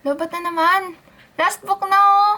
Lobat na naman! Last book na oh!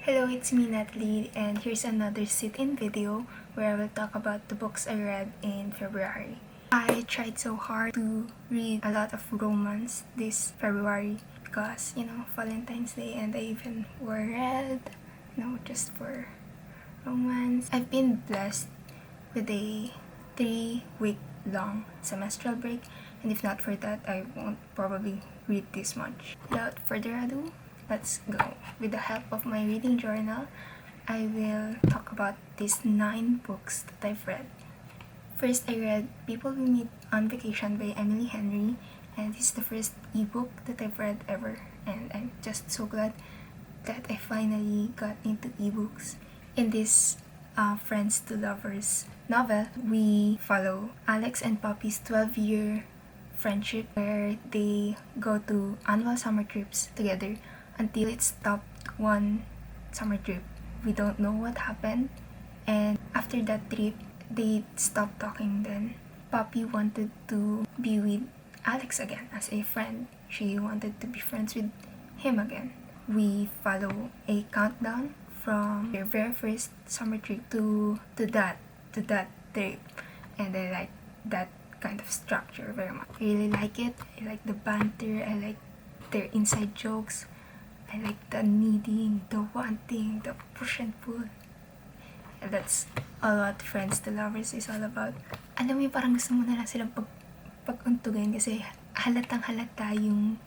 Hello, it's me Natalie, and here's another sit-in video where I will talk about the books I read in February. I tried so hard to read a lot of romance this February because, Valentine's Day, and I even wore red, just for romance. I've been blessed with a 3-week long semestral break, and if not for that, I won't probably read this much. Without further ado, let's go. With the help of my reading journal, I will talk about these 9 books that I've read. First, I read People We Meet on Vacation by Emily Henry, and this is the first ebook that I've read ever, and I'm just so glad that I finally got into ebooks. In this Friends to Lovers novel, we follow Alex and Poppy's 12-year friendship where they go to annual summer trips together until it stopped one summer trip. We don't know what happened, and after that trip, they stopped talking. Then Poppy wanted to be with Alex again as a friend. She wanted to be friends with him again. We follow a countdown from their very first summer trip to that trip, and I like that kind of structure very much. I really like it. I like the banter. I like their inside jokes. I like the needing, the wanting, the push and pull. And that's all what Friends to Lovers is all about. Alam mo yung parang gusto mo na lang silang pag-untugan kasi halatang halata yung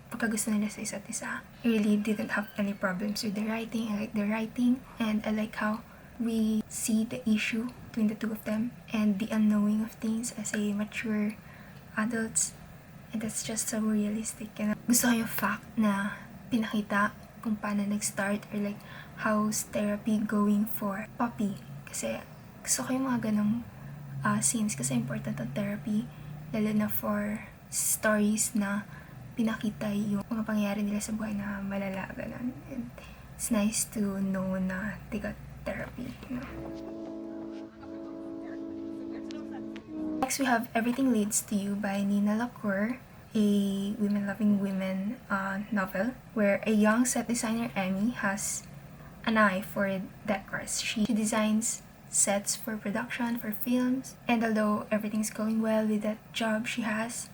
pagkagusto nila sa isa't isa. I really didn't have any problems with the writing. I like the writing, and I like how we see the issue between the two of them and the unknowing of things as a mature adults. And that's just so realistic. And gusto ko yung fact na pinakita kung paano nag-start, or like how's therapy going for Poppy. Kasi gusto ko yung mga ganong scenes kasi important ang therapy, lalo na for stories na pinakita yung mga pangyayari nila sa buhay na malala, ganun. And it's nice to know na they got therapy, Next, we have Everything Leads to You by Nina LaCour, a women-loving women novel where a young set designer, Emmy, has an eye for decors. She designs sets for production, for films, and although everything's going well with that job she has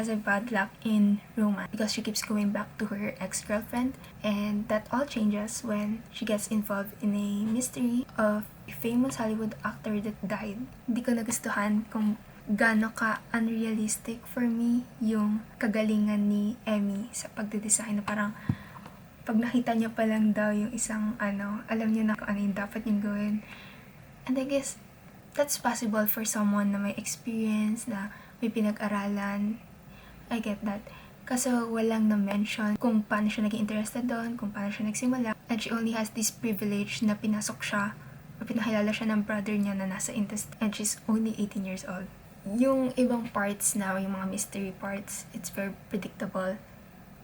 a bad luck in romance because she keeps going back to her ex-girlfriend, and that all changes when she gets involved in a mystery of a famous Hollywood actor that died. Hindi ko nagustuhan kung gaano ka unrealistic for me yung kagalingan ni Emmy sa pagde-design, na parang pag nakita niya pa lang daw yung isang alam niya na kung ano yung dapat niyang gawin. And I guess that's possible for someone na may experience, na may pinag-aralan. I get that. Kaso walang na-mention kung paano siya naging interested doon, kung paano siya nagsimula. And she only has this privilege na pinasok siya o pinakilala siya ng brother niya na nasa industry, and she's only 18 years old. Yung ibang parts na, yung mga mystery parts, it's very predictable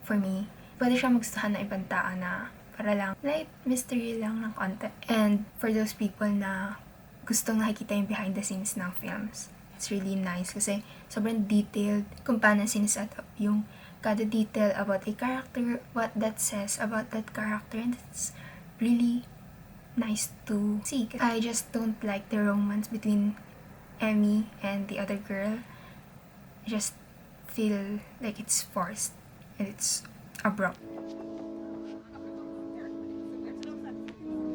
for me. Pwede siya magustuhan ng ibang tao na para lang light mystery lang ng konti. And for those people na gustong nakikita yung behind the scenes ng films, it's really nice kasi sobrang detailed kung paano siniset up yung kada detail about a character, what that says about that character, and it's really nice to see. I just don't like the romance between Emmy and the other girl. I just feel like it's forced and it's abrupt.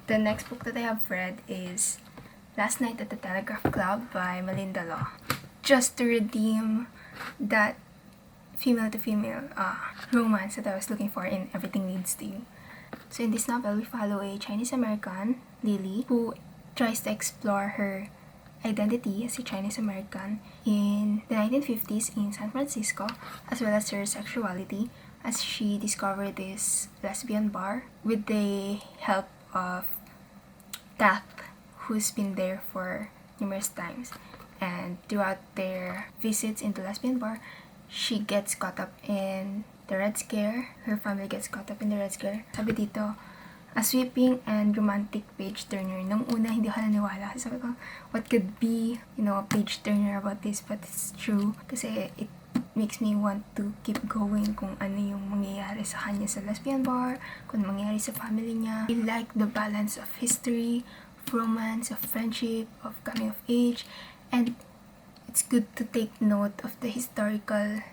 The next book that I have read is Last Night at the Telegraph Club by Melinda Law. Just to redeem that female-to-female romance that I was looking for in Everything Leads to You. So in this novel, we follow a Chinese-American, Lily, who tries to explore her identity as a Chinese-American in the 1950s in San Francisco, as well as her sexuality, as she discovered this lesbian bar with the help of Kath, who's been there for numerous times. And throughout their visits into lesbian bar, she gets caught up in the Red Scare. Her family gets caught up in the Red Scare. Sabi dito, a sweeping and romantic page turner. Nung una, hindi ako naniwala. Sabi ko, what could be, a page turner about this? But it's true. Kasi it makes me want to keep going kung ano yung mangyayari sa kanya sa lesbian bar, kung ano mangyayari sa family niya. I like the balance of history, of romance, of friendship, of coming of age, and it's good to take note of the historical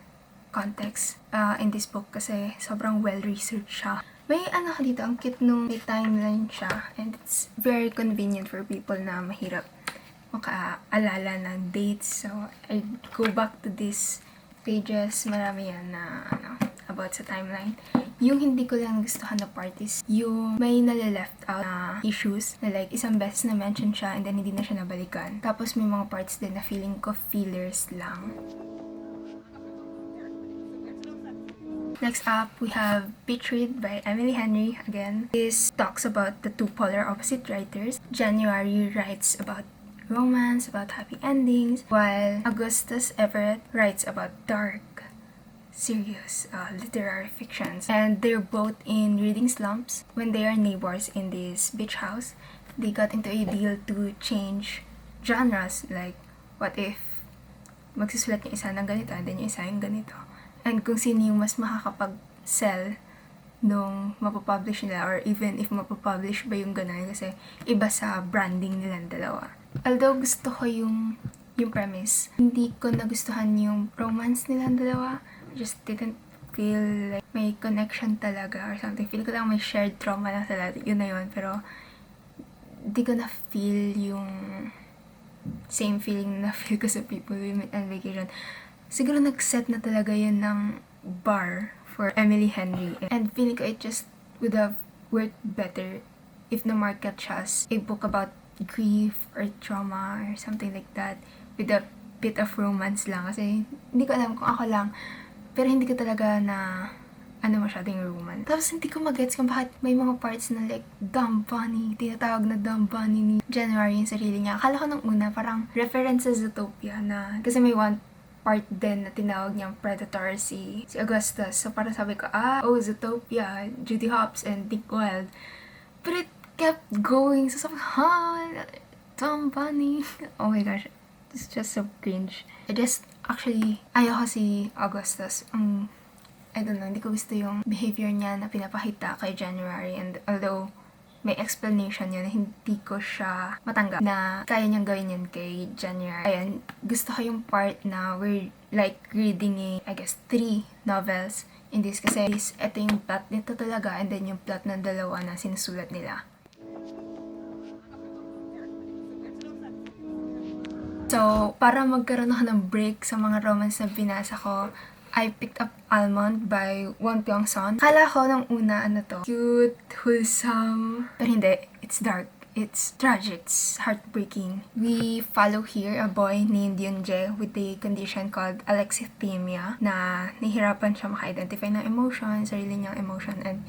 context in this book kasi sobrang well-researched siya. May dito, ang cute nung may timeline siya, and it's very convenient for people na mahirap makaalala ng dates. So, I go back to these pages, marami yan na about sa timeline. Yung hindi ko lang gustuhan na part is yung may nale-left out na issues na like isang beses na mention siya and then hindi na siya nabalikan. Tapos may mga parts din na feeling ko fillers lang. Next up, we have Pitch Read by Emily Henry again. This talks about the two polar opposite writers. January writes about romance, about happy endings, while Augustus Everett writes about dark, serious literary fictions. And they're both in reading slumps. When they are neighbors in this beach house, they got into a deal to change genres. Like, what if magsusulat yung isa ng ganito and then yung isa yung ganito? And kung sino yung mas makakapag-sell nung mapapublish nila, or even if mapapublish ba yung ganun, kasi iba sa branding nilang dalawa. Although gusto ko yung premise, hindi ko nagustuhan yung romance nilang dalawa. I just didn't feel like may connection talaga or something. Feel ko lang may shared trauma lang sila, yun na yun. Pero di ko na-feel yung same feeling na feel ko sa People, Women, and Vacation. Siguro nag-set na talaga yun ng bar for Emily Henry. And feeling ko it just would have worked better if na-market siya as a book about grief or trauma or something like that with a bit of romance lang. Kasi hindi ko alam kung ako lang, pero hindi ko talaga na masyadong romance. Tapos hindi ko magets kung bakit may mga parts na like dumb bunny, tinatawag na dumb bunny ni January yung sarili niya. Akala ko nung una parang reference sa Zootopia na, kasi may one part din na tinawag niyang predator si Augustus. So parang sabi ko, Zootopia, Judy Hopps and Dick Wilde. But it kept going. So sabi ko, Tom Bunny. Oh my gosh, it's just so cringe. Ayaw ko si Augustus. I don't know, hindi ko gusto yung behavior niya na pinapakita kay January. And although may explanation yun, hindi ko siya matanggap na kaya niyang gawin yun kay January. Ayan, gusto ko yung part na we're like reading 3 novels in this kasi ito yung plot nito talaga and then yung plot ng dalawa na sinusulat nila. So, para magkaroon ako ng break sa mga romance na binasa ko, I picked up Almond by Won Pyong-son. Kala ko nung una, cute, wholesome. Pero hindi, it's dark. It's tragic. It's heartbreaking. We follow here a boy named Yoon-jae with a condition called alexithymia na nahihirapan siya maka-identify ng emotion, sarili niyang emotion, and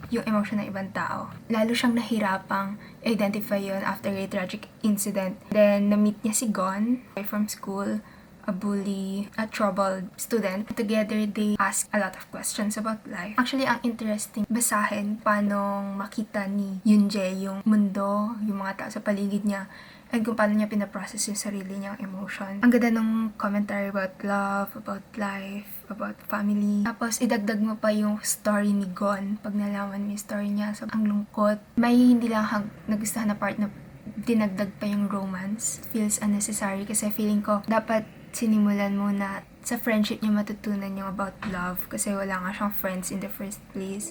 yung emotion ng ibang tao. Lalo siyang nahirapang identify yun after a tragic incident. Then, na-meet niya si Gon from school, a bully, a troubled student. Together, they ask a lot of questions about life. Actually, ang interesting basahin paano makita ni Yoon-jae yung mundo, yung mga tao sa paligid niya, and kung paano niya pinaprocess yung sarili niyang emotion. Ang ganda ng commentary about love, about life, about family. Tapos, idagdag mo pa yung story ni Gon pag nalaman mo yung story niya. So, ang lungkot. May hindi lang nagustuhan na part na dinagdag pa yung romance. Feels unnecessary kasi feeling ko dapat sinimulan mo na sa friendship niya matutunan yung about love kasi wala nga siyang friends in the first place.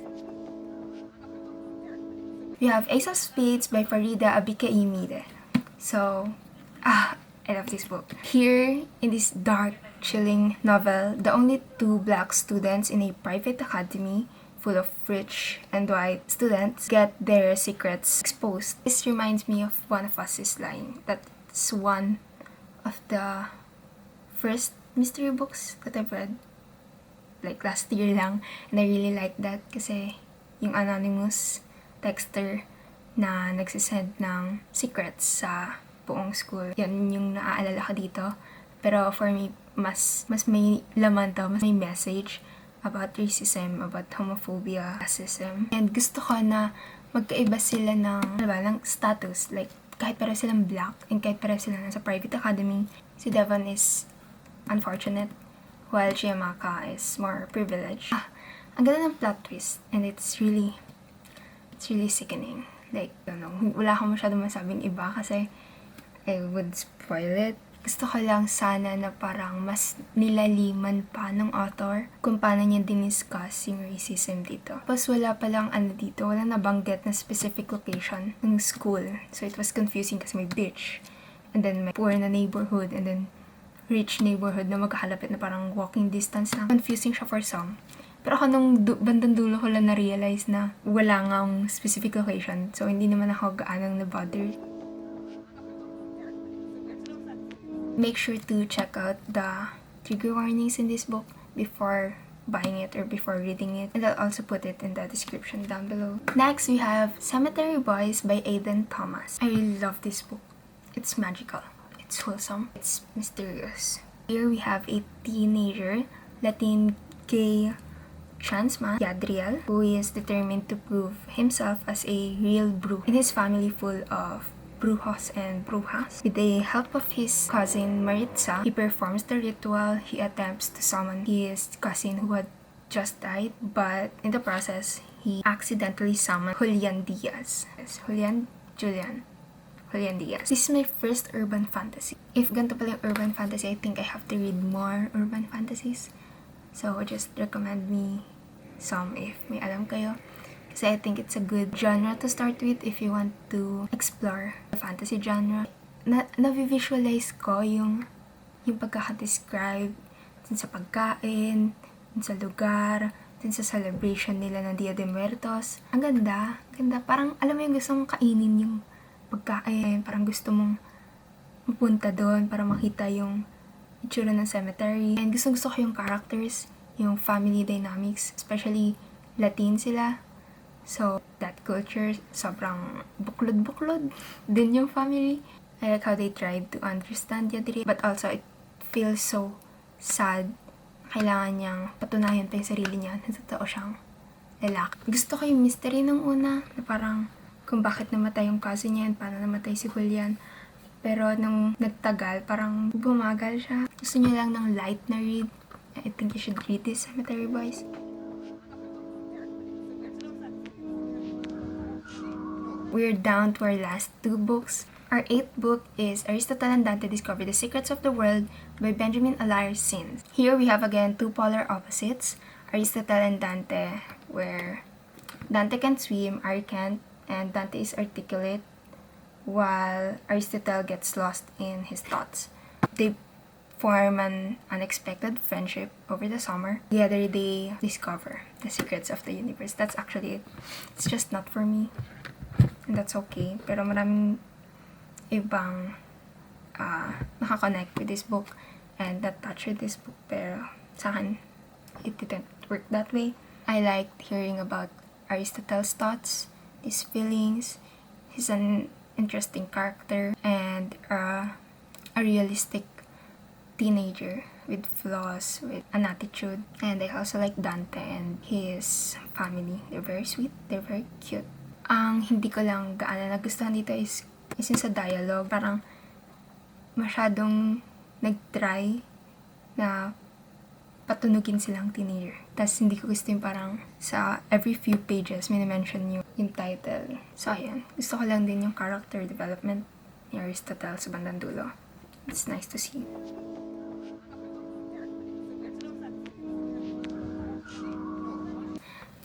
We have Ace of Spades by Farida Abikaimide. So, I love this book. Here, in this dark, chilling novel, the only 2 black students in a private academy full of rich and white students get their secrets exposed. This reminds me of One of Us's line. That's one of the first mystery books that I've read like last year lang, and I really like that kasi yung anonymous texter na nagsisend ng secrets sa buong school. Yan yung naaalala ko dito. Pero for me, mas may laman to, mas may message about racism, about homophobia, racism. And gusto ko na magkaiba sila ng status. Like, kahit pareho silang black and kahit pareho sila nasa private academy, si Devon is unfortunate while Chiamaka is more privileged. Ang ganda ng plot twist and it's really sickening. Like, I don't know, wala akong masyadong masabing iba kasi I would spoil it. Gusto ko lang sana na parang mas nilaliman pa ng author kung paano niya diniscuss yung racism dito. Tapos wala palang dito, walang nabanggit na specific location ng school. So it was confusing kasi may beach, and then may poor na neighborhood, and then rich neighborhood na magkakalapit na parang walking distance lang. Confusing siya for some. Pero ako nung bandang dulo ko lang na-realize na wala ngang specific location. So hindi naman ako gaanang na-bother. Make sure to check out the trigger warnings in this book before buying it or before reading it, and I'll also put it in the description down below. Next, we have Cemetery Boys by Aidan Thomas. I really love this book. It's magical, it's wholesome, it's mysterious. Here we have a teenager, Latin gay trans man, Yadriel, who is determined to prove himself as a real brew in his family full of brujos and brujas. With the help of his cousin Maritza, he performs the ritual. He attempts to summon his cousin who had just died, but in the process, he accidentally summoned Julian Diaz. Yes, Julian Diaz. This is my first urban fantasy. If ganito pala yung urban fantasy, I think I have to read more urban fantasies. So, just recommend me some if may alam kayo. Kasi I think it's a good genre to start with if you want to explore the fantasy genre. Na-visualize ko yung pagkaka-describe dun sa pagkain, dun sa lugar, dun sa celebration nila ng Dia de Muertos. Ang ganda. Parang alam mo yung gusto mong kainin yung pagkain. Parang gusto mong mapunta doon para makita yung itsura ng cemetery. And gusto ko yung characters, yung family dynamics, especially Latin sila. So, that culture, sobrang buklod din yung family. I like how they tried to understand Yadri, but also it feels so sad. Kailangan niyang patunayan pa yung sarili niya na totoo siyang lalaki. Gusto ko yung mystery nung una, na parang kung bakit namatay yung cousin niya, paano namatay si Julian. Pero nung nagtagal, parang bumagal siya. Gusto niya lang ng light na read. I think you should read this, Cemetery Boys. We're down to our last two books. Our 8th book is Aristotle and Dante Discover the Secrets of the World by Benjamin Allaire Sims. Here we have again two polar opposites, Aristotle and Dante, where Dante can swim, Ari can't, and Dante is articulate, while Aristotle gets lost in his thoughts. They form an unexpected friendship over the summer. Together they discover the secrets of the universe. That's actually it. It's just not for me. And that's okay. Pero maraming ibang nakakonect with this book and that touched with this book. Pero sa akin, it didn't work that way. I liked hearing about Aristotle's thoughts, his feelings. He's an interesting character and a realistic teenager with flaws, with an attitude. And I also like Dante and his family. They're very sweet. They're very cute. Ang hindi ko lang gaano nagustuhan dito is yung sa dialogue. Parang masyadong nag-try na patunugin silang teenager. Tapos hindi ko gusto yung parang sa every few pages may na-mention yung title. So ayan, gusto ko lang din yung character development ni Aristotle sa bandang dulo. It's nice to see.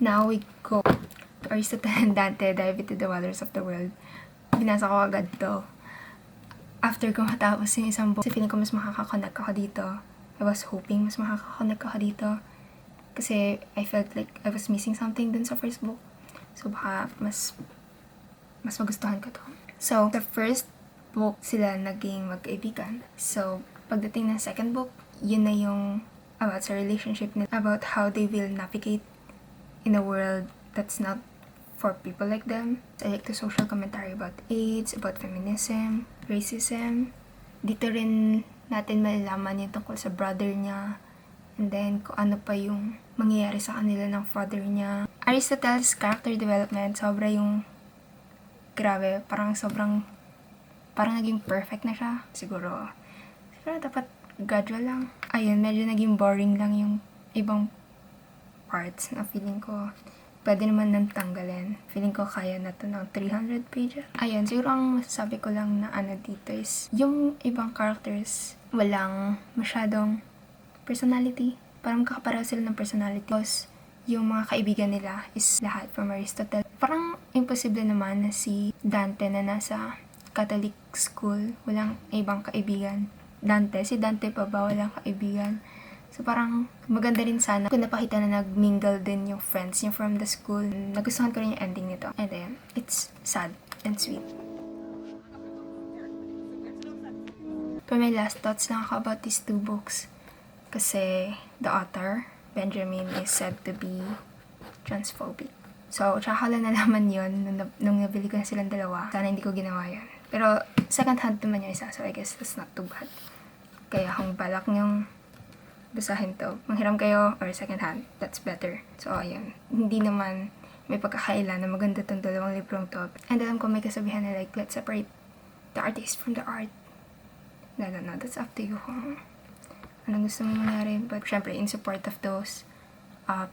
Now we go to Aristotle and Dante Dive into the Waters of the World. Binasa ko agad to. After ko matapos yung isang book, kasi feeling ko mas makakakonect ako dito. I was hoping mas makakakonect ako dito. Kasi I felt like I was missing something dun sa first book. So baka mas magustuhan ko to. So, the first book sila naging magkaibigan. So, pagdating ng second book, yun na yung about sa relationship nila. About how they will navigate in a world that's not for people like them. I like the social commentary about AIDS, about feminism, racism. Dito rin natin malalaman yung tungkol sa brother niya. And then, kung ano pa yung mangyayari sa kanila ng father niya. Aristotle's character development, sobra yung grabe, parang naging perfect na siya. Siguro dapat gradual lang. Ayun, medyo naging boring lang yung ibang parts na feeling ko pwede naman nang tanggalin. Feeling ko kaya na to ng 300 pages. Ayun, siguro ang masasabi ko lang na dito is yung ibang characters walang masyadong personality. Parang kakapareho sila ng personality. Tapos, yung mga kaibigan nila is lahat from Aristotle. Parang imposible naman na si Dante na nasa Catholic school, walang ibang kaibigan. Si Dante pa ba walang kaibigan? So parang maganda rin sana kung napakita na nag-mingle din yung friends niya from the school. Nagustuhan ko rin yung ending nito. And then, it's sad and sweet. Pero may last thoughts lang ako about these two books. Kasi the author, Benjamin, is said to be transphobic. So, tsaka lang nalaman yun nung nabili ko na silang dalawa. Sana hindi ko ginawa yun. Pero second hand naman yung isa, so I guess that's not too bad. Kaya kung balak nyong basahin to, manghiram kayo or second hand, that's better. So, ayun. Hindi naman may pagkakaila na maganda tong dalawang librong to. And alam ko may kasabihan na like, let's separate the artist from the art. No, that's up to you kung anong gusto mong mangyari. But syempre, in support of those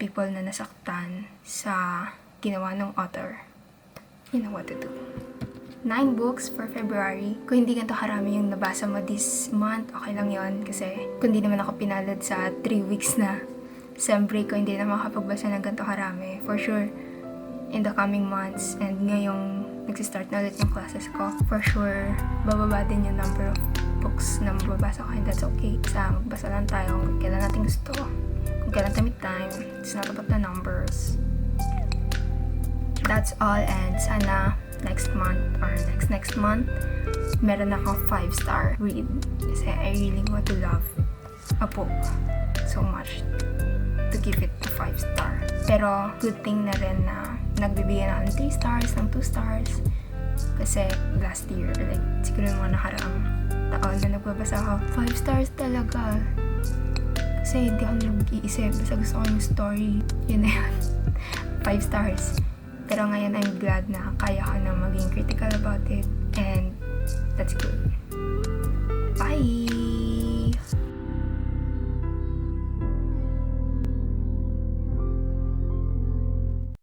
people na nasaktan sa ginawa ng author, you know what to do. 9 books for February. Kung hindi ganito karami yung nabasa mo this month, okay lang yon. Kasi kung hindi naman ako pinalad sa 3 weeks na sem break ko, hindi na makapagbasa ng ganito karami. For sure, in the coming months, and ngayong nagsistart na ulit yung classes ko, for sure, bababa din yung number of books na mababasa ko, and that's okay. Sa magbasa lang tayo kung kailan natin gusto. Kung kailan tayo may time, it's not about the numbers. That's all, and sana next month or next month, meron akong 5-star read. Kasi I really want to love a book so much to give it a 5-star. Pero good thing na rin na nagbibigyan ako ng 3 stars, ng 2 stars. Kasi last year, like siguro yung mga nakaraang taon na nagbabasa ako, 5 stars talaga. Kasi hindi ako nag-iisip. Basta gusto ko yung story. Yun na yun. 5 stars. Pero ngayon, I'm glad na kaya ko na maging critical about it. And that's good.